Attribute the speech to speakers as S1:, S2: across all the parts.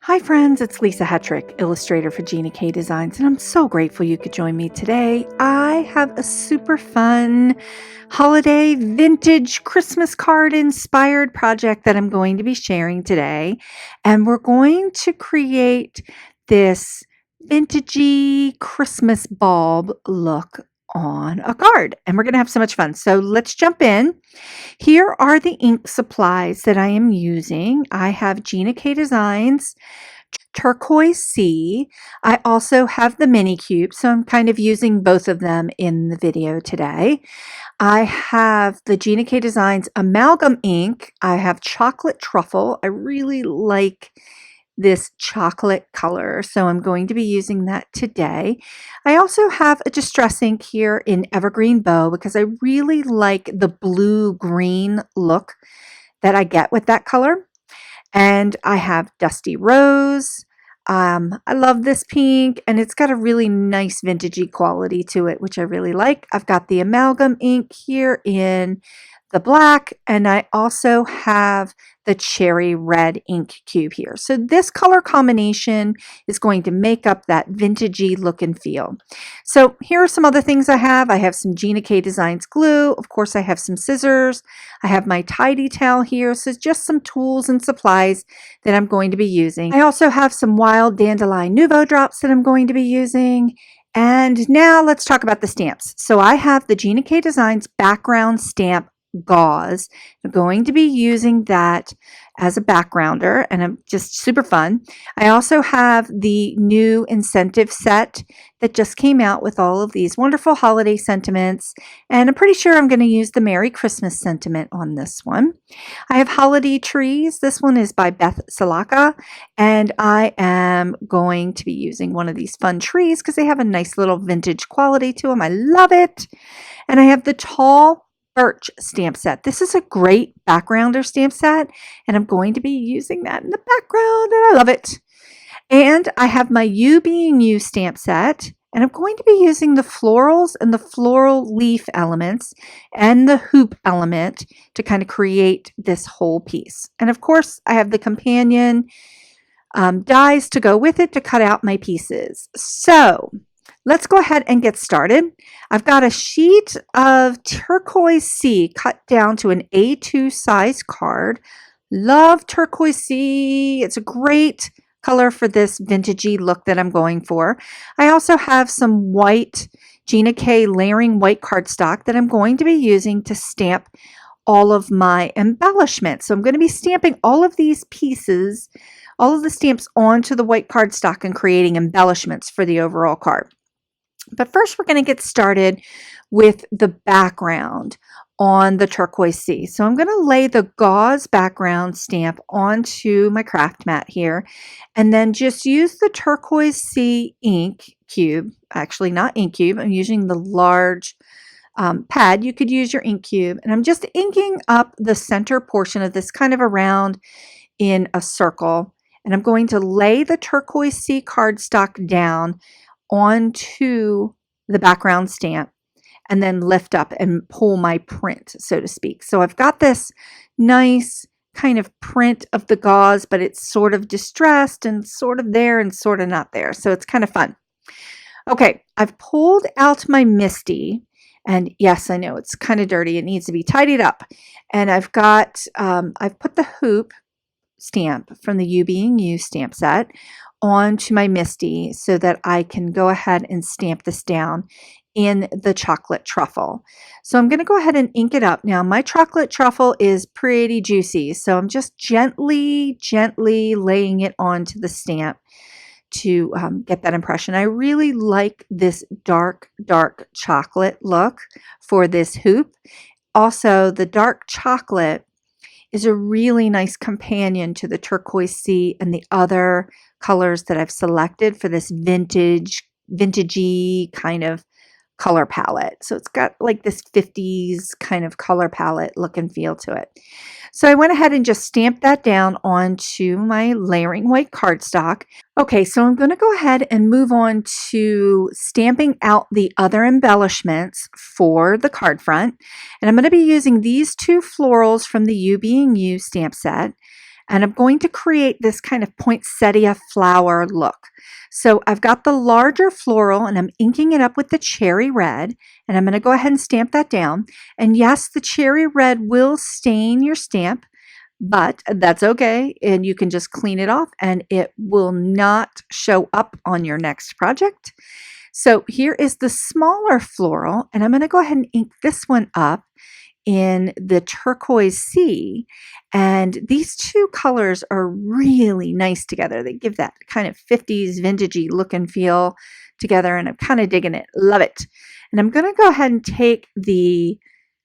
S1: Hi friends, it's Lisa Hetrick, illustrator for Gina K Designs, and I'm so grateful you could join me today. I have a super fun holiday vintage Christmas card inspired project that I'm going to be sharing today, and we're going to create this vintagey Christmas bulb look on a card, and we're going to have so much fun. So let's jump in. Here are the ink supplies that I am using. I have Gina K Designs Turquoise Sea. I also have the mini cube, so I'm kind of using both of them in the video today. I have the Gina K Designs amalgam ink. I have chocolate truffle. I really like this chocolate color, so I'm going to be using that today. I also have a distress ink here in evergreen bow because I really like the blue-green look that I get with that color. And I have Dusty Rose. I love this pink, and it's got a really nice vintagey quality to it, which I really like. I've got the amalgam ink here in the black, and I also have the cherry red ink cube here. So this color combination is going to make up that vintagey look and feel. So here are some other things I have. I have some Gina K Designs glue. Of course, I have some scissors. I have my tidy towel here. So just some tools and supplies that I'm going to be using. I also have some wild dandelion nouveau drops that I'm going to be using. And now let's talk about the stamps. So I have the Gina K Designs background stamp Gauze. I'm going to be using that as a backgrounder, and I'm just super fun. I also have the new incentive set that just came out with all of these wonderful holiday sentiments, and I'm pretty sure I'm going to use the Merry Christmas sentiment on this one. I have holiday trees. This one is by Beth Salaka, and I am going to be using one of these fun trees because they have a nice little vintage quality to them. I love it. And I have the tall Birch stamp set. This is a great backgrounder stamp set, and I'm going to be using that in the background, and I love it. And I have my You Being You stamp set, and I'm going to be using the florals and the floral leaf elements and the hoop element to kind of create this whole piece. And of course, I have the companion dies to go with it to cut out my pieces. So let's go ahead and get started. I've got a sheet of turquoise sea cut down to an A2 size card. Love turquoise sea. It's a great color for this vintagey look that I'm going for. I also have some white Gina K layering white cardstock that I'm going to be using to stamp all of my embellishments. So I'm going to be stamping all of these pieces, all of the stamps onto the white cardstock and creating embellishments for the overall card. But first, we're going to get started with the background on the turquoise sea. So I'm going to lay the gauze background stamp onto my craft mat here, and then just use the turquoise sea ink cube. Actually, not ink cube. I'm using the large pad. You could use your ink cube, and I'm just inking up the center portion of this kind of around in a circle. And I'm going to lay the turquoise sea cardstock down onto the background stamp and then lift up and pull my print, so to speak. So I've got this nice kind of print of the gauze, but it's sort of distressed and sort of there and sort of not there. So it's kind of fun. Okay, I've pulled out my MISTI, and yes, I know it's kind of dirty. It needs to be tidied up. And I've got, I've put the hoop stamp from the You Being You stamp set onto my MISTI so that I can go ahead and stamp this down in the chocolate truffle. So I'm going to go ahead and ink it up. Now my chocolate truffle is pretty juicy, so I'm just gently laying it onto the stamp to get that impression. I really like this dark chocolate look for this hoop. Also, the dark chocolate is a really nice companion to the turquoise sea and the other colors that I've selected for this vintagey kind of color palette. So it's got like this 50s kind of color palette look and feel to it. So I went ahead and just stamped that down onto my layering white cardstock. Okay, so I'm going to go ahead and move on to stamping out the other embellishments for the card front. And I'm going to be using these two florals from the You Being You stamp set. And I'm going to create this kind of poinsettia flower look. So I've got the larger floral and I'm inking it up with the cherry red, and I'm going to go ahead and stamp that down. And yes, the cherry red will stain your stamp, but that's okay. And you can just clean it off and it will not show up on your next project. So here is the smaller floral, and I'm going to go ahead and ink this one up in the turquoise sea. And these two colors are really nice together. They give that kind of 50s vintagey look and feel together, and I'm kind of digging it. Love it. And I'm going to go ahead and take the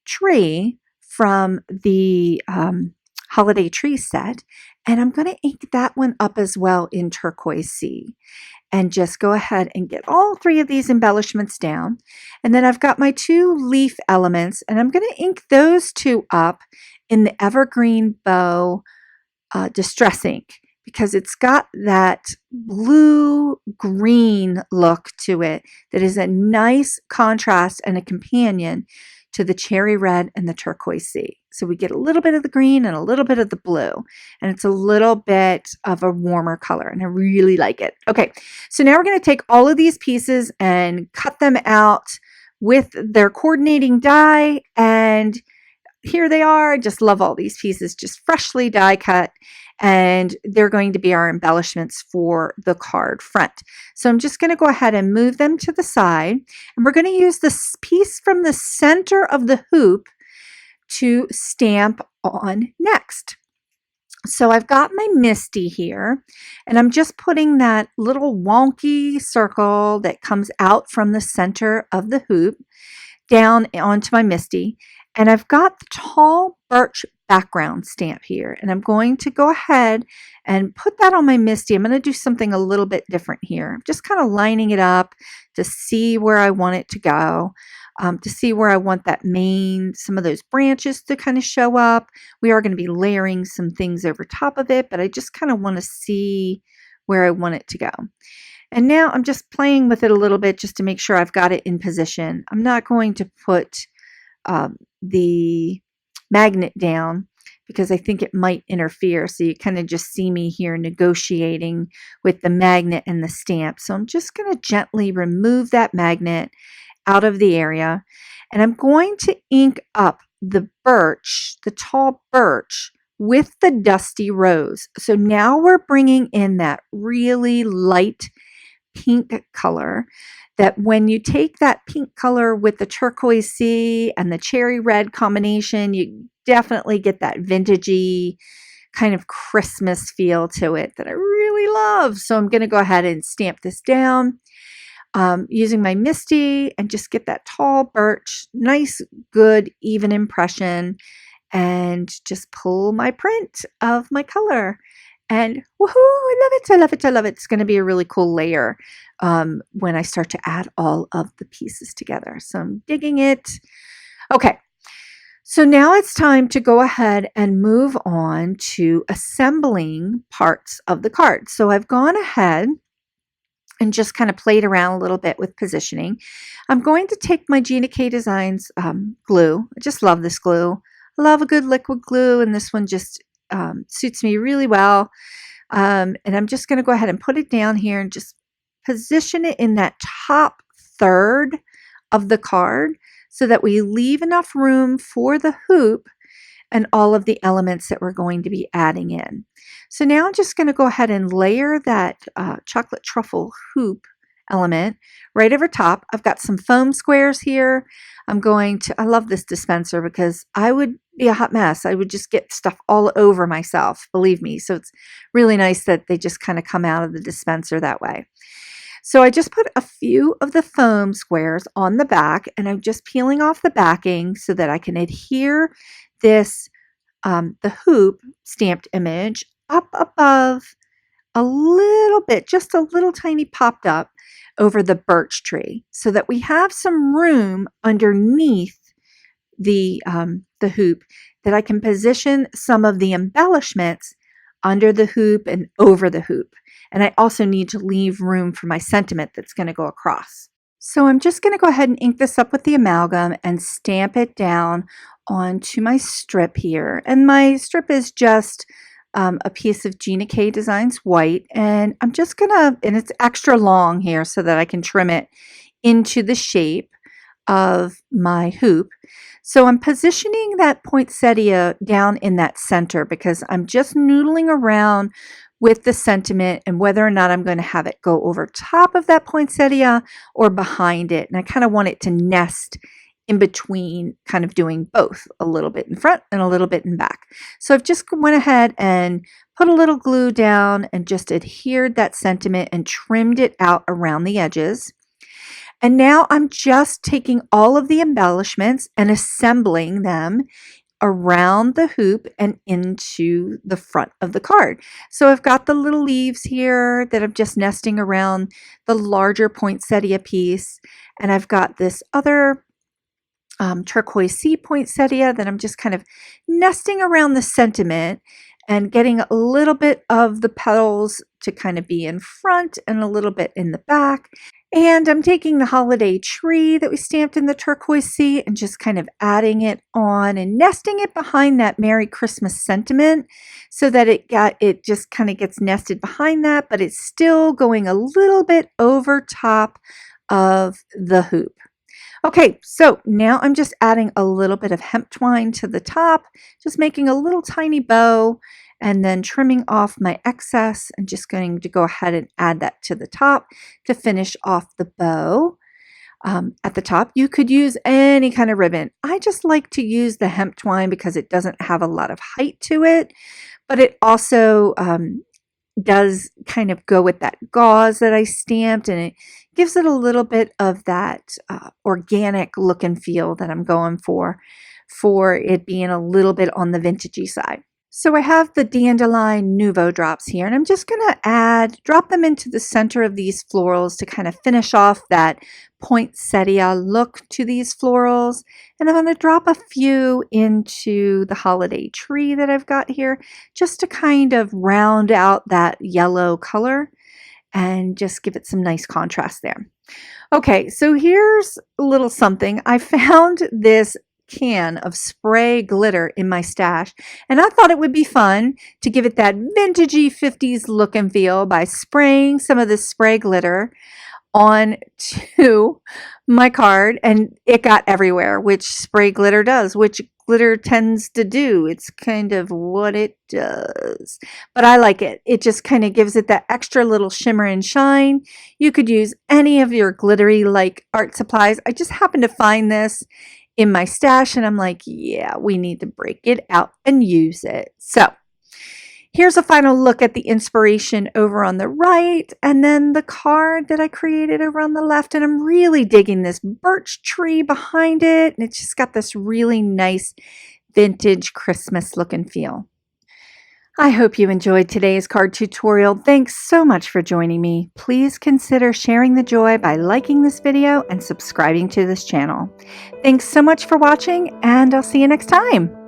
S1: tree from the holiday tree set, and I'm going to ink that one up as well in turquoise sea. And just go ahead and get all three of these embellishments down. And then I've got my two leaf elements, and I'm going to ink those two up in the evergreen bow distress ink, because it's got that blue-green look to it that is a nice contrast and a companion to the cherry red and the turquoise sea. So we get a little bit of the green and a little bit of the blue, and it's a little bit of a warmer color, and I really like it. Okay, so now we're going to take all of these pieces and cut them out with their coordinating die, and here they are. I just love all these pieces, just freshly die cut, and they're going to be our embellishments for the card front. So I'm just going to go ahead and move them to the side, and we're going to use this piece from the center of the hoop to stamp on next. So I've got my Misty here, and I'm just putting that little wonky circle that comes out from the center of the hoop down onto my Misty. And I've got the tall birch background stamp here, and I'm going to go ahead and put that on my Misty. I'm going to do something a little bit different here. I'm just kind of lining it up to see where I want it to go, to see where I want that some of those branches to kind of show up. We are going to be layering some things over top of it, but I just kind of want to see where I want it to go. And now I'm just playing with it a little bit just to make sure I've got it in position. I'm not going to put the magnet down because I think it might interfere. So you kind of just see me here negotiating with the magnet and the stamp. So I'm just going to gently remove that magnet out of the area. And I'm going to ink up the birch, the tall birch, with the dusty rose. So now we're bringing in that really light pink color, that when you take that pink color with the turquoise sea and the cherry red combination, you definitely get that vintagey kind of Christmas feel to it that I really love. So I'm going to go ahead and stamp this down using my Misty and just get that tall birch, nice, good, even impression, and just pull my print of my color. And woohoo, I love it, I love it, I love it. It's going to be a really cool layer when I start to add all of the pieces together. So I'm digging it. Okay, so now it's time to go ahead and move on to assembling parts of the card. So I've gone ahead and just kind of played around a little bit with positioning. I'm going to take my Gina K Designs glue. I just love this glue. I love a good liquid glue, and this one just suits me really well. And I'm just going to go ahead and put it down here and just position it in that top third of the card so that we leave enough room for the hoop and all of the elements that we're going to be adding in. So now I'm just going to go ahead and layer that chocolate truffle hoop element right over top. I've got some foam squares here. I love this dispenser because I would be a hot mess. I would just get stuff all over myself, believe me. So it's really nice that they just kind of come out of the dispenser that way. So I just put a few of the foam squares on the back, and I'm just peeling off the backing so that I can adhere this, the hoop stamped image up above a little bit, just a little tiny popped up over the birch tree so that we have some room underneath the hoop that I can position some of the embellishments under the hoop and over the hoop. And I also need to leave room for my sentiment that's going to go across. So I'm just going to go ahead and ink this up with the amalgam and stamp it down onto my strip here. And my strip is just a piece of Gina K Designs white, and I'm just gonna, and it's extra long here so that I can trim it into the shape of my hoop. So I'm positioning that poinsettia down in that center because I'm just noodling around with the sentiment and whether or not I'm going to have it go over top of that poinsettia or behind it. And I kind of want it to nest in between, kind of doing both, a little bit in front and a little bit in back. So I've just went ahead and put a little glue down and just adhered that sentiment and trimmed it out around the edges. And now I'm just taking all of the embellishments and assembling them around the hoop and into the front of the card. So I've got the little leaves here that I'm just nesting around the larger poinsettia piece. And I've got this other turquoise sea poinsettia that I'm just kind of nesting around the sentiment and getting a little bit of the petals to kind of be in front and a little bit in the back. And I'm taking the holiday tree that we stamped in the turquoise sea and just kind of adding it on and nesting it behind that Merry Christmas sentiment so that it just kind of gets nested behind that, but it's still going a little bit over top of the hoop. Okay, so now I'm just adding a little bit of hemp twine to the top, just making a little tiny bow and then trimming off my excess and just going to go ahead and add that to the top to finish off the bow. At the top, you could use any kind of ribbon. I just like to use the hemp twine because it doesn't have a lot of height to it, but it also does kind of go with that gauze that I stamped, and it gives it a little bit of that organic look and feel that I'm going for it being a little bit on the vintagey side. So I have the Dandelion Nouveau drops here, and I'm just going to drop them into the center of these florals to kind of finish off that poinsettia look to these florals. And I'm going to drop a few into the holiday tree that I've got here just to kind of round out that yellow color and just give it some nice contrast there. Okay, so here's a little something. I found this can of spray glitter in my stash, and I thought it would be fun to give it that vintagey 50s look and feel by spraying some of this spray glitter onto my card, and it got everywhere, which spray glitter does, which glitter tends to do. It's kind of what it does, but I like it. It just kind of gives it that extra little shimmer and shine. You could use any of your glittery like art supplies. I just happened to find this in my stash and I'm like, yeah, we need to break it out and use it. So here's a final look at the inspiration over on the right and then the card that I created over on the left. And I'm really digging this birch tree behind it. And it's just got this really nice vintage Christmas look and feel. I hope you enjoyed today's card tutorial. Thanks so much for joining me. Please consider sharing the joy by liking this video and subscribing to this channel. Thanks so much for watching, and I'll see you next time.